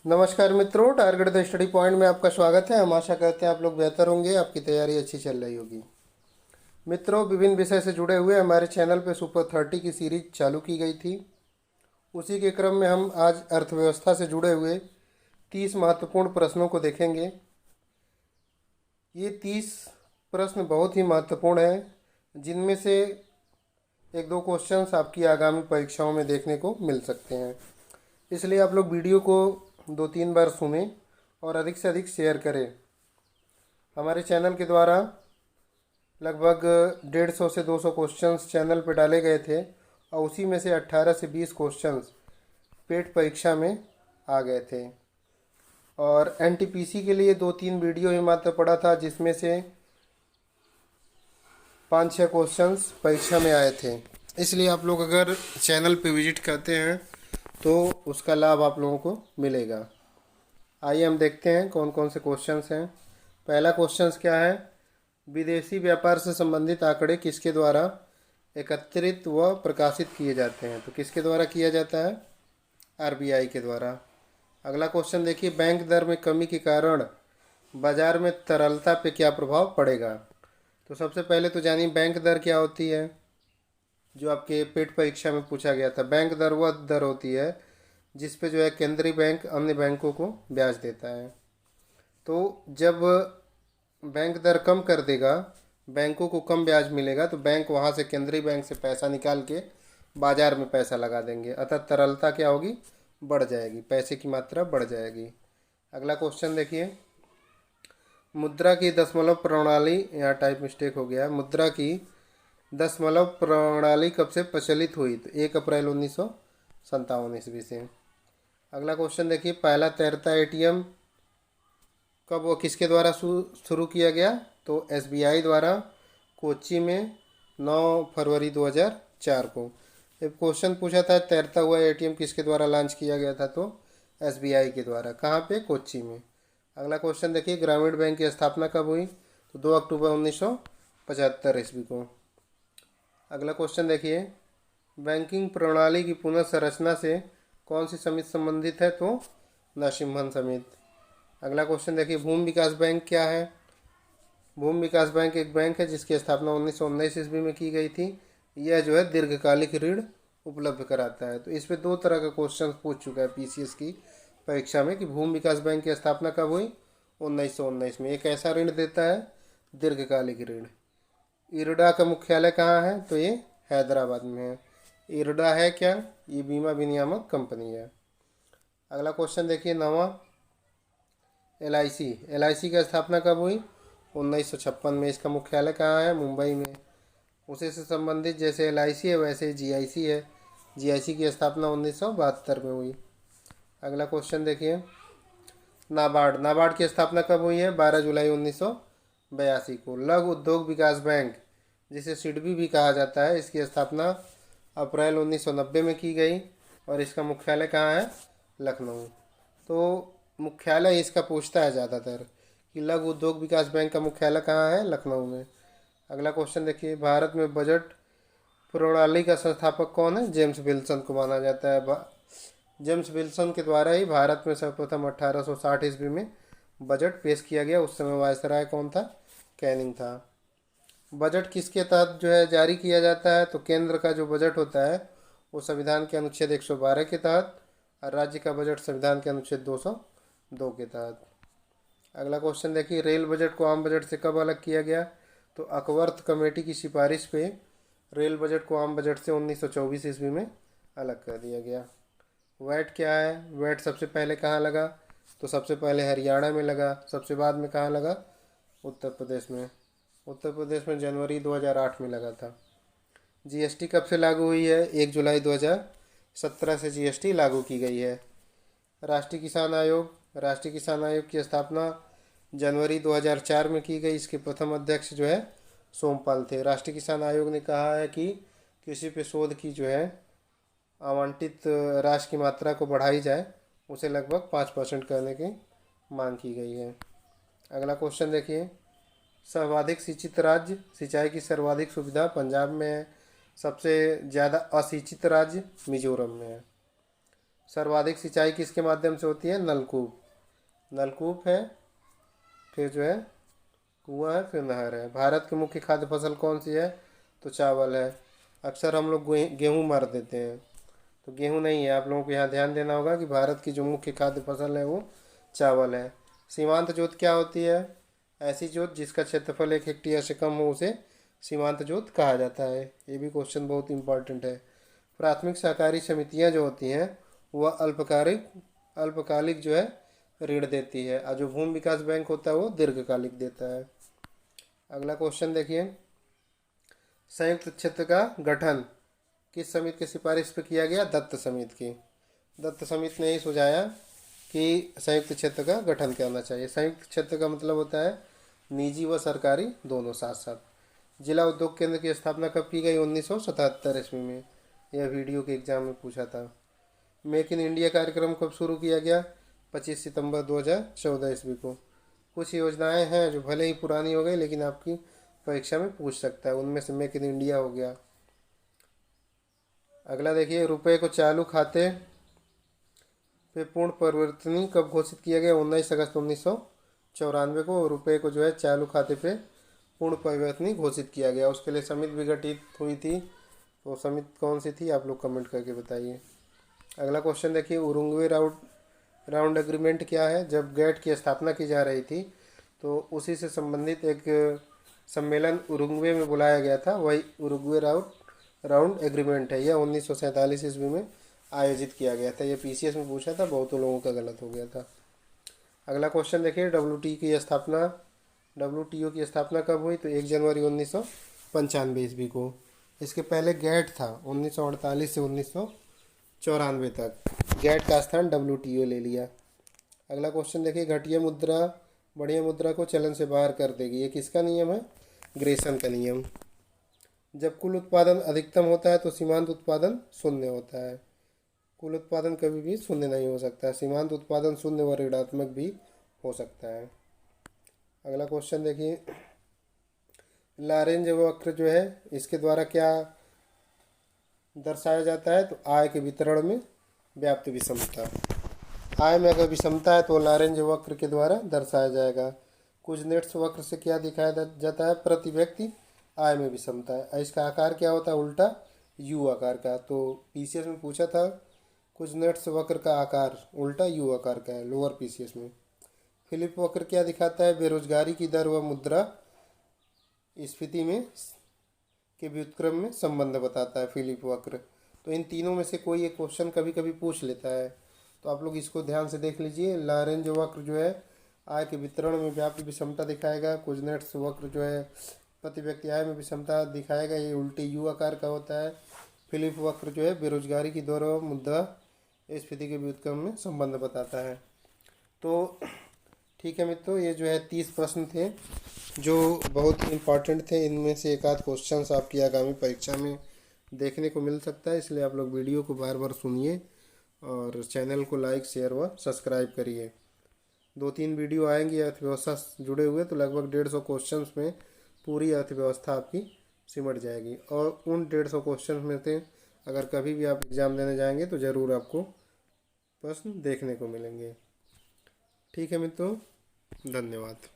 नमस्कार मित्रों, target the study point में आपका स्वागत है। हम आशा करते हैं आप लोग बेहतर होंगे, आपकी तैयारी अच्छी चल रही होगी। मित्रों, विभिन्न विषय से जुड़े हुए हमारे चैनल पे सुपर 30 की सीरीज चालू की गई थी। उसी के क्रम में हम आज अर्थव्यवस्था से जुड़े हुए 30 महत्वपूर्ण प्रश्नों को देखेंगे। ये 30 प्रश्न बहुत ही महत्वपूर्ण हैं, जिनमें से एक दो क्वेश्चंस आपकी आगामी परीक्षाओं में देखने को मिल सकते हैं। इसलिए आप लोग वीडियो को 2-3 बार सुनें और अधिक से अधिक शेयर करें। हमारे चैनल के द्वारा लगभग 150 से 200 क्वेश्चंस चैनल पर डाले गए थे और उसी में से 18 से 20 क्वेश्चंस पेट परीक्षा में आ गए थे। और एनटीपीसी के लिए 2-3 वीडियो ही मात्र पड़ा था, जिसमें से 5-6 क्वेश्चंस परीक्षा में आए थे। इसलिए आप लोग अगर चैनल पे विजिट करते हैं तो उसका लाभ आप लोगों को मिलेगा। आइए हम देखते हैं कौन कौन से क्वेश्चंस हैं। पहला क्वेश्चंस क्या है? विदेशी व्यापार से संबंधित आंकड़े किसके द्वारा एकत्रित व प्रकाशित किए जाते हैं? तो किसके द्वारा किया जाता है? आरबीआई के द्वारा। अगला क्वेश्चन देखिए, बैंक दर में कमी के कारण बाजार में तरलता पे क्या प्रभाव पड़ेगा? तो सबसे पहले तो जानिए बैंक दर क्या होती है, जो आपके पेट परीक्षा में पूछा गया था। बैंक दर वह दर होती है जिस पे जो है केंद्रीय बैंक अन्य बैंकों को ब्याज देता है। तो जब बैंक दर कम कर देगा, बैंकों को कम ब्याज मिलेगा, तो बैंक वहाँ से केंद्रीय बैंक से पैसा निकाल के बाजार में पैसा लगा देंगे। अतः तरलता क्या होगी? बढ़ जाएगी, पैसे की मात्रा बढ़ जाएगी। अगला क्वेश्चन देखिए, मुद्रा की दशमलव प्रणाली, यहाँ टाइप मिस्टेक हो गया, मुद्रा की दशमलव प्रणाली कब से प्रचलित हुई? तो 1 अप्रैल 1957 ईस्वी से। अगला क्वेश्चन देखिए, पहला तैरता एटीएम कब वो किसके द्वारा शुरू किया गया? तो एसबीआई द्वारा, कोच्चि में 9 फरवरी 2004 को। एक क्वेश्चन पूछा था तैरता हुआ एटीएम किसके द्वारा लॉन्च किया गया था? तो एसबीआई के द्वारा। कहाँ पे? कोच्चि में। अगला क्वेश्चन देखिए, ग्रामीण बैंक की स्थापना कब हुई? तो 2 अक्टूबर 1975 ईस्वी को। अगला क्वेश्चन देखिए, बैंकिंग प्रणाली की पुनः संरचना से कौन सी समिति संबंधित है? तो नरसिम्हन समिति। अगला क्वेश्चन देखिए, भूमि विकास बैंक क्या है? भूमि विकास बैंक एक बैंक है जिसकी स्थापना 1919 ईस्वी में की गई थी। यह जो है दीर्घकालिक ऋण उपलब्ध कराता है। तो इस पे 2 तरह का क्वेश्चन पूछ चुका है पीसीएस की परीक्षा में कि भूमि विकास बैंक की स्थापना कब हुई? 1919 में। एक ऐसा ऋण देता है दीर्घकालिक ऋण। इरडा का मुख्यालय कहाँ है? तो ये हैदराबाद में है। इरडा है क्या? ये बीमा विनियामक कंपनी है। अगला क्वेश्चन देखिए, 9वां, एलआईसी की स्थापना कब हुई? 1956 में। इसका मुख्यालय कहाँ है? मुंबई में। उसी से संबंधित जैसे एलआईसी है वैसे जीआईसी है। जीआईसी की स्थापना 1972 में हुई। अगला क्वेश्चन देखिए, नाबार्ड की स्थापना कब हुई है? 12 जुलाई 1982 को। लघु उद्योग विकास बैंक, जिसे सिडबी भी कहा जाता है, इसकी स्थापना अप्रैल 1990 में की गई और इसका मुख्यालय कहाँ है? लखनऊ। तो मुख्यालय इसका पूछता है ज़्यादातर कि लघु उद्योग विकास बैंक का मुख्यालय कहाँ है? लखनऊ में। अगला क्वेश्चन देखिए, भारत में बजट प्रणाली का संस्थापक कौन है? जेम्स विल्सन को माना जाता है। जेम्स विल्सन के द्वारा ही भारत में सर्वप्रथम 1860 ईस्वी में बजट पेश किया गया। उस समय वायसराय कौन था? कैनिंग था। बजट किसके तहत जो है जारी किया जाता है? तो केंद्र का जो बजट होता है वो संविधान के अनुच्छेद 112 के तहत, और राज्य का बजट संविधान के अनुच्छेद 202 के तहत। अगला क्वेश्चन देखिए, रेल बजट को आम बजट से कब अलग किया गया? तो अकवर्थ कमेटी की सिफारिश पे रेल बजट को आम बजट से 1924 ईस्वी में अलग कर दिया गया। वैट क्या है? वैट सबसे पहले कहाँ लगा? तो सबसे पहले हरियाणा में लगा। सबसे बाद में कहाँ लगा? उत्तर प्रदेश में। उत्तर प्रदेश में जनवरी 2008 में लगा था। जीएसटी कब से लागू हुई है? 1 जुलाई 2017 से जीएसटी लागू की गई है। राष्ट्रीय किसान आयोग की स्थापना जनवरी 2004 में की गई। इसके प्रथम अध्यक्ष जो है सोमपाल थे। राष्ट्रीय किसान आयोग ने कहा है कि कृषि पे शोध की जो है आवंटित राशि की मात्रा को बढ़ाई जाए, उसे लगभग 5% करने की मांग की गई है। अगला क्वेश्चन देखिए, सर्वाधिक सिंचित राज्य, सिंचाई की सर्वाधिक सुविधा पंजाब में है। सबसे ज़्यादा असिंचित राज्य मिजोरम में है। सर्वाधिक सिंचाई किसके माध्यम से होती है? नलकूप। नलकूप है, फिर जो है कुआं है, फिर नहर है। भारत की मुख्य खाद्य फसल कौन सी है? तो चावल है। अक्सर हम लोग गेहूँ मार देते हैं, तो गेहूँ नहीं है। आप लोगों को यहाँ ध्यान देना होगा कि भारत की जो मुख्य खाद्य फसल है वो चावल है। सीमांत जोत क्या होती है? ऐसी जोत जिसका क्षेत्रफल 1 हेक्टेयर से कम हो उसे सीमांत जोत कहा जाता है। ये भी क्वेश्चन बहुत इंपॉर्टेंट है। प्राथमिक सहकारी समितियाँ जो होती हैं वह अल्पकालिक जो है ऋण देती है, और जो भूमि विकास बैंक होता है वो दीर्घकालिक देता है। अगला क्वेश्चन देखिए, संयुक्त क्षेत्र का गठन किस समिति की सिफारिश पे किया गया? दत्त समिति की। दत्त समिति ने ही सुझाया कि संयुक्त क्षेत्र का गठन करना चाहिए। संयुक्त क्षेत्र का मतलब होता है निजी व सरकारी दोनों साथ साथ। जिला उद्योग केंद्र की स्थापना कब की गई? 1977 ईस्वी में। यह वीडियो के एग्जाम में पूछा था। मेक इन इंडिया कार्यक्रम कब शुरू किया गया? 25 सितंबर 2014 ईस्वी को। कुछ योजनाएं हैं जो भले ही पुरानी हो गई लेकिन आपकी परीक्षा में पूछ सकता है, उनमें से मेक इन इंडिया हो गया। अगला देखिए, रुपए को चालू खाते पे पूर्ण परिवर्तनीय कब घोषित किया गया? 19 अगस्त 1994 को रुपए को जो है चालू खाते पे पूर्ण परिवर्तनीय घोषित किया गया। उसके लिए समिति भी गठित हुई थी, तो समिति कौन सी थी आप लोग कमेंट करके बताइए। अगला क्वेश्चन देखिए, उरुग्वे राउंड एग्रीमेंट क्या है? जब गैट की स्थापना की जा रही थी तो उसी से संबंधित एक सम्मेलन उरुग्वे में बुलाया गया था, वही उरुग्वे राउंड एग्रीमेंट है। यह 1947 ईस्वी में आयोजित किया गया था। यह पीसीएस में पूछा था, बहुतों लोगों का गलत हो गया था। अगला क्वेश्चन देखिए, डब्ल्यूटीओ की स्थापना कब हुई? तो 1 जनवरी 1995 ईस्वी को। इसके पहले गैट था 1948 से 1994 तक। गैट का स्थान डब्ल्यूटीओ ले लिया। अगला क्वेश्चन देखिए, घटिया मुद्रा बढ़िया मुद्रा को चलन से बाहर कर देगी। ये किसका नियम है? ग्रेसन का नियम। जब कुल उत्पादन अधिकतम होता है तो सीमांत उत्पादन शून्य होता है। कुल उत्पादन कभी भी शून्य नहीं हो सकता है। सीमांत उत्पादन शून्य व ऋणात्मक भी हो सकता है। अगला क्वेश्चन देखिए, लारेंज वक्र जो है इसके द्वारा क्या दर्शाया जाता है? तो आय के वितरण में व्याप्त विषमता। आय में अगर विषमता है तो लारेंज वक्र के द्वारा दर्शाया जाएगा। कुजनेट्स वक्र से क्या दिखाया जाता है? प्रति व्यक्ति आय में विषमता है। इसका आकार क्या होता है? उल्टा यू आकार का। तो पीसीएस में पूछा था कुजनेट्स वक्र का आकार उल्टा यू आकार का है, लोअर पीसीएस में। फिलिप वक्र क्या दिखाता है? बेरोजगारी की दर व मुद्रा स्फीति में के व्युत्क्रम में संबंध बताता है फिलिप वक्र। तो इन तीनों में से कोई एक क्वेश्चन कभी कभी पूछ लेता है, तो आप लोग इसको ध्यान से देख लीजिए। लारेंज वक्र जो है आय के वितरण में व्याप्त विषमता दिखाएगा। कुजनेट्स वक्र जो है प्रति व्यक्ति आय में विषमता दिखाएगा, ये उल्टे यू आकार का होता है। फिलिप वक्र जो है बेरोजगारी की दर व मुद्रा स्फीति के व्युत्क्रम में संबंध बताता है। तो ठीक है मित्रों, ये जो है 30 प्रश्न थे जो बहुत इम्पॉर्टेंट थे। इनमें से एक आध क्वेश्चंस आपकी आगामी परीक्षा में देखने को मिल सकता है, इसलिए आप लोग वीडियो को बार बार सुनिए और चैनल को लाइक शेयर व सब्सक्राइब करिए। 2-3 वीडियो आएंगी अर्थव्यवस्था से जुड़े हुए, तो लगभग 150 क्वेश्चंस में पूरी अर्थव्यवस्था आपकी सिमट जाएगी। और उन 150 क्वेश्चंस में से अगर कभी भी आप एग्ज़ाम देने जाएंगे तो ज़रूर आपको प्रश्न देखने को मिलेंगे। ठीक है मित्रों, धन्यवाद।